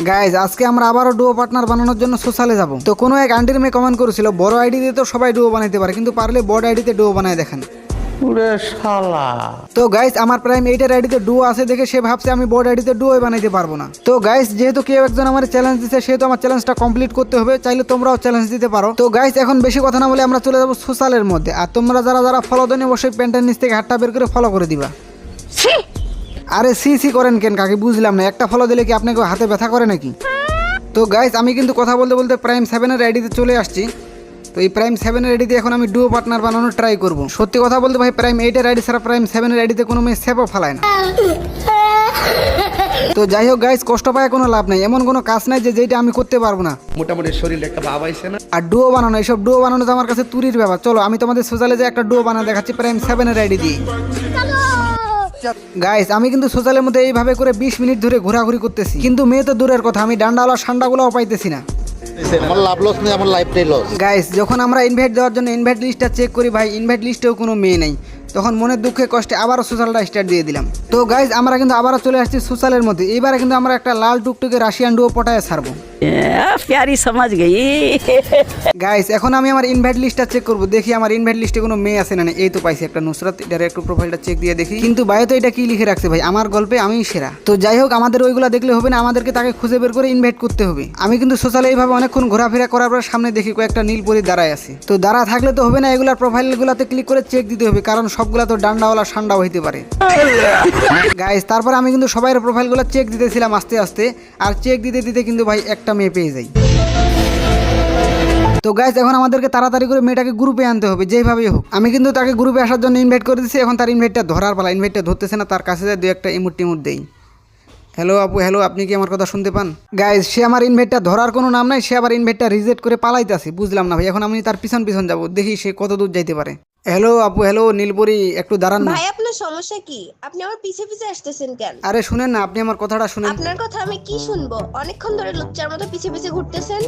Guys আজকে আমরা আবারও ডুও পার্টনার বানানোর জন্য সোশ্যালে যাব। তো কোনো এক আন্টির মেয়ে কমেন্ট করেছিল বড় আইডি দিয়ে তো সবাই ডুও বানাইতে পারে, কিন্তু পারলে বড় আইডিতে ডুও বানায় দেখেন। তো গাইস আমার প্রাইম 8 এর আইডিতে ডুও আছে দেখে সে ভাবছে আমি বড় আইডিতে ডুও বানাইতে পারবো না। তো গাইস যেহেতু কেউ একজন আমার চ্যালেঞ্জ দিচ্ছে সেহেতু আমার চ্যালেঞ্জটা কমপ্লিট করতে হবে, চাইলে তোমরাও চ্যালেঞ্জ দিতে পারো। তো গাইস এখন বেশি কথা না বলে আমরা চলে যাবো সোশ্যালের মধ্যে। আর তোমরা যারা যারা ফলো দেন অবশ্যই প্যান্টের নিচ থেকে হাতটা বের করে ফলো করে দিবা। আরে সি করেন কেন কাকি, বুঝলাম না, একটা ফলো দিলে কি আপনাকে হাতে ব্যথা করে নাকি? তো গাইস আমি কিন্তু কথা বলতে বলতে প্রাইম 7 এর আইডিতে চলে আসছি। তো এই প্রাইম 7 এর আইডিতে এখন আমি ডুও পার্টনার বানানোর ট্রাই করব। সত্যি কথা বলতে ভাই প্রাইম 8 এর আইডি ছাড়া প্রাইম 7 এর আইডিতে কোনো মেয়ে সেভও ফালায় না। তো যাই হোক গাইস, কষ্ট পায় কোনো লাভ নাই, এমন কোনো কাজ নাই যে যেটা আমি করতে পারবো না। মোটামুটি শরীরে একটা ভাব আইছে না। আর ডুও বানানো, এইসব ডুও বানানো তো আমার কাছে তুরির ব্যাপার। চলো আমি তোমাদের সোশ্যালে যে একটা ডুও বানা দেখাচ্ছি প্রাইম 7 এর আইডি দিয়ে। গাইস আমি কিন্তু সোশ্যালের মধ্যে এইভাবে করে 20 মিনিট ধরে ঘোরাঘুরি করতেছি, কিন্তু মেয়ে তো দূরের কথা, আমি ডান্ডাওয়ালা সান্ডাগুলোও পাইতেছি না। আমার লাভ লস নেই, আমার লাইফটাই লস। গাইস যখন আমরা ইনভাইট দেওয়ার জন্য ইনভাইট লিস্টটা চেক করি ভাই, ইনভাইট লিস্টেও কোনো মেয়ে নেই, তখন মনের দুঃখে কষ্টে আবারও সোশ্যালটা স্টার্ট দিয়ে দিলাম। তো গাইস আমরা কিন্তু আবারও চলে আসছি সোশ্যালের মধ্যে। এবারে কিন্তু আমরা একটা লাল টুকটুকে রাশিয়ান ডুও পটায় ছাড়বো। प्यारी समझ गई। গাইস এখন আমি আমার ইনভাইট লিস্টটা চেক করবো, দেখি আমার ইনভাইট লিস্টে কোনো মেয়ে আছে না। এই তো পাইছি একটা নুসরাত, এটার একটু প্রোফাইলটা চেক দিয়ে দেখি, কিন্তু বায়োতে এটা কি লিখে রাখছে ভাই, আমার গল্পে আমি সেরা। তো যাই হোক আমাদের ওইগুলা দেখলে হবে না, আমাদেরকে তাকে খুঁজে বের করে ইনভাইট করতে হবে। আমি কিন্তু সোশ্যালে এইভাবে অনেকক্ষণ ঘোরাফেরা করার পর সামনে দেখি কয়েকটা নীল পরি দাঁড়ায় আছে। তো দাঁড়া থাকলে তো হবে না, এগুলার প্রোফাইলগুলোতে ক্লিক করে চেক দিতে হবে, কারণ সবগুলা তো ডান্ডাওয়ালা সান্ডাও হইতে পারে। গাইস তারপর আমি কিন্তু সবাই প্রোফাইলগুলো চেক দিতেছিলাম আস্তে আস্তে, আর চেক দিতে দিতে কিন্তু ভাই একটা মেয়ে পেয়ে যাই। তো গাইস এখন আমাদেরকে তাড়াতাড়ি করে মেয়েটাকে গ্রুপে আনতে হবে যেভাবেই হোক। আমি কিন্তু তাকে গ্রুপে আসার জন্য ইনভাইট করে দিচ্ছি, এখন তার ইনভাইটটা ধরার পালা। ইনভাইটটা ধরতেছে না, তার কাছে যায় দু একটা ইমোট টিমোট দেই। হ্যালো আপু, হ্যালো, আপনি কি আমার কথা শুনতে পান? গাইস সে আমার ইনভাইটটা ধরার কোনো নাম নাই, সে আবার ইনভাইটটা রিজেক্ট করে পালাইতেছে, বুঝলাম না ভাই। এখন আমি তার পিছন পিছন যাবো, দেখি সে কত দূর যাইতে পারে। হ্যালো আপু, হ্যালো, নীলপরি একটু দাঁড়ান না। ভাই আপনার সমস্যা কি? আপনি আমার পিছে পিছে আসতেছেন কেন? আরে শুনেন না, আপনি আমার কথাটা শুনেন। আপনার কথা আমি কি শুনবো? অনেকক্ষণ ধরে লুচ্চার মতো পিছে পিছে ঘুরতেছেন।